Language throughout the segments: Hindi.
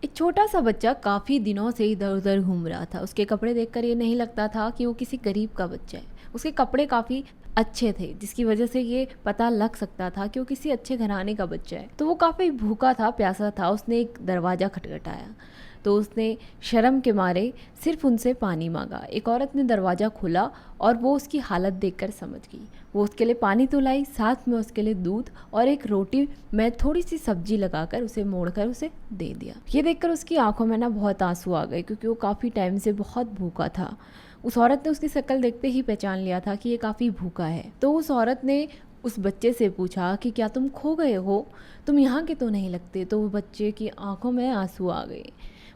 एक छोटा सा बच्चा काफ़ी दिनों से इधर उधर घूम रहा था। उसके कपड़े देखकर ये नहीं लगता था कि वो किसी गरीब का बच्चा है। उसके कपड़े काफ़ी अच्छे थे, जिसकी वजह से ये पता लग सकता था कि वो किसी अच्छे घराने का बच्चा है। तो वो काफ़ी भूखा था, प्यासा था। उसने एक दरवाज़ा खटखटाया तो उसने शर्म के मारे सिर्फ उनसे पानी मांगा। एक औरत ने दरवाज़ा खोला और वो उसकी हालत देखकर समझ गई। वो उसके लिए पानी तो लाई, साथ में उसके लिए दूध और एक रोटी में थोड़ी सी सब्जी लगाकर उसे मोड़कर उसे दे दिया। ये देखकर उसकी आंखों में ना बहुत आंसू आ गए, क्योंकि वो काफ़ी टाइम से बहुत भूखा था। उस औरत ने उसकी शक्ल देखते ही पहचान लिया था कि ये काफ़ी भूखा है। तो उस औरत ने उस बच्चे से पूछा कि क्या तुम खो गए हो, तुम यहाँ के तो नहीं लगते। तो वो बच्चे की आंखों में आंसू आ गए।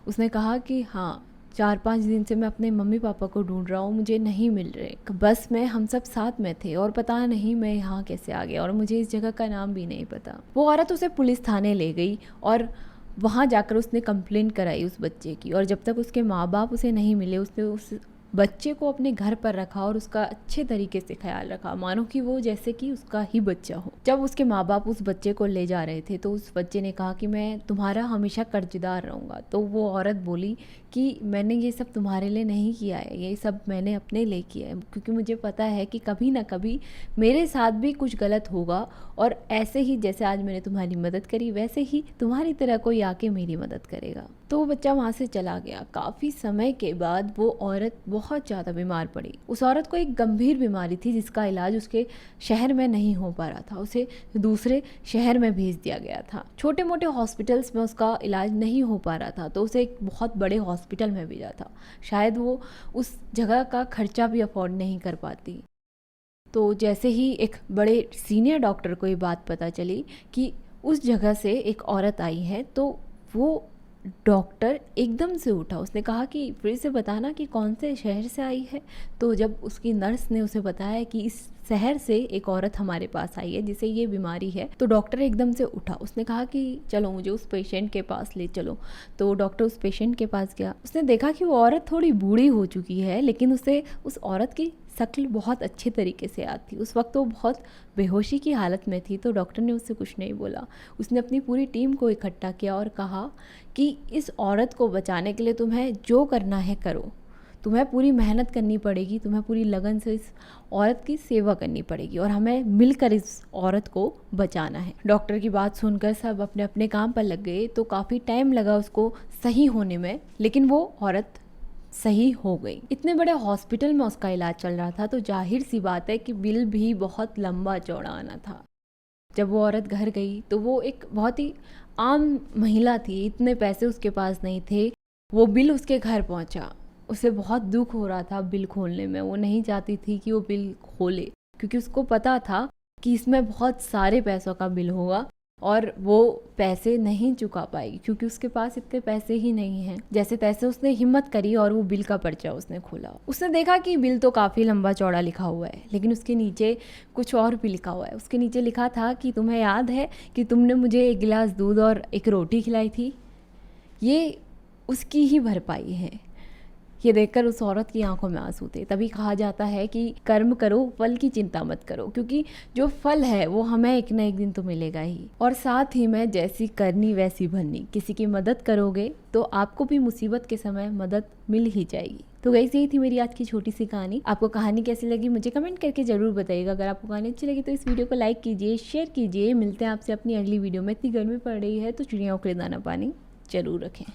उसने कहा कि हाँ, 4-5 दिन से मैं अपने मम्मी पापा को ढूंढ रहा हूँ, मुझे नहीं मिल रहे। बस में हम सब साथ में थे और पता नहीं मैं यहाँ कैसे आ गया, और मुझे इस जगह का नाम भी नहीं पता। वो औरत उसे पुलिस थाने ले गई और वहाँ जाकर उसने कंप्लेंट कराई उस बच्चे की। और जब तक उसके माँ बाप उसे नहीं मिले, उसने उस बच्चे को अपने घर पर रखा और उसका अच्छे तरीके से ख्याल रखा, मानो कि वो जैसे कि उसका ही बच्चा हो। जब उसके माँ बाप उस बच्चे को ले जा रहे थे तो उस बच्चे ने कहा कि मैं तुम्हारा हमेशा कर्जदार रहूँगा। तो वो औरत बोली कि मैंने ये सब तुम्हारे लिए नहीं किया है, ये सब मैंने अपने लिए किया है, क्योंकि मुझे पता है कि कभी ना कभी मेरे साथ भी कुछ गलत होगा, और ऐसे ही जैसे आज मैंने तुम्हारी मदद करी, वैसे ही तुम्हारी तरह कोई आके मेरी मदद करेगा। तो वो बच्चा वहाँ से चला गया। काफ़ी समय के बाद वो औरत बहुत ज़्यादा बीमार पड़ी। उस औरत को एक गंभीर बीमारी थी जिसका इलाज उसके शहर में नहीं हो पा रहा था। उसे दूसरे शहर में भेज दिया गया था। छोटे मोटे हॉस्पिटल्स में उसका इलाज नहीं हो पा रहा था, तो उसे एक बहुत बड़े हॉस्पिटल में भेजा था। शायद वो उस जगह का खर्चा भी अफोर्ड नहीं कर पाती। तो जैसे ही एक बड़े सीनियर डॉक्टर को ये बात पता चली कि उस जगह से एक औरत आई है, तो वो डॉक्टर एकदम से उठा। उसने कहा कि फिर से बताना कि कौन से शहर से आई है। तो जब उसकी नर्स ने उसे बताया कि इस शहर से एक औरत हमारे पास आई है जिसे ये बीमारी है, तो डॉक्टर एकदम से उठा। उसने कहा कि चलो मुझे उस पेशेंट के पास ले चलो। तो डॉक्टर उस पेशेंट के पास गया। उसने देखा कि वो औरत थोड़ी बूढ़ी हो चुकी है, लेकिन उसे उस औरत की शक्ल बहुत अच्छे तरीके से याद थी। उस वक्त वो बहुत बेहोशी की हालत में थी। तो डॉक्टर ने उससे कुछ नहीं बोला। उसने अपनी पूरी टीम को इकट्ठा किया और कहा कि इस औरत को बचाने के लिए तुम्हें जो करना है करो, तुम्हें पूरी मेहनत करनी पड़ेगी, तुम्हें पूरी लगन से इस औरत की सेवा करनी पड़ेगी, और हमें मिलकर इस औरत को बचाना है। डॉक्टर की बात सुनकर सब अपने अपने काम पर लग गए। तो काफ़ी टाइम लगा उसको सही होने में, लेकिन वो औरत सही हो गई। इतने बड़े हॉस्पिटल में उसका इलाज चल रहा था, तो जाहिर सी बात है कि बिल भी बहुत लंबा चौड़ा आना था। जब वो औरत घर गई तो वो एक बहुत ही आम महिला थी, इतने पैसे उसके पास नहीं थे। वो बिल उसके घर पहुंचा। उसे बहुत दुख हो रहा था बिल खोलने में। वो नहीं चाहती थी कि वो बिल खोले, क्योंकि उसको पता था कि इसमें बहुत सारे पैसों का बिल होगा और वो पैसे नहीं चुका पाएगी, क्योंकि उसके पास इतने पैसे ही नहीं हैं। जैसे तैसे उसने हिम्मत करी और वो बिल का पर्चा उसने खोला। उसने देखा कि बिल तो काफ़ी लंबा चौड़ा लिखा हुआ है, लेकिन उसके नीचे कुछ और भी लिखा हुआ है। उसके नीचे लिखा था कि तुम्हें याद है कि तुमने मुझे एक गिलास दूध और एक रोटी खिलाई थी, ये उसकी ही भरपाई है। ये देखकर उस औरत की आंखों में आंसू थे। तभी कहा जाता है कि कर्म करो, फल की चिंता मत करो, क्योंकि जो फल है वो हमें एक ना एक दिन तो मिलेगा ही। और साथ ही में जैसी करनी वैसी भरनी, किसी की मदद करोगे तो आपको भी मुसीबत के समय मदद मिल ही जाएगी। तो वैसे ही थी मेरी आज की छोटी सी कहानी। आपको कहानी कैसी लगी मुझे कमेंट करके ज़रूर बताइएगा। अगर आपको कहानी अच्छी लगी तो इस वीडियो को लाइक कीजिए, शेयर कीजिए। मिलते हैं आपसे अपनी अगली वीडियो में। इतनी गर्मी पड़ रही है तो चिड़ियाओं के लिए दाना पानी जरूर रखें।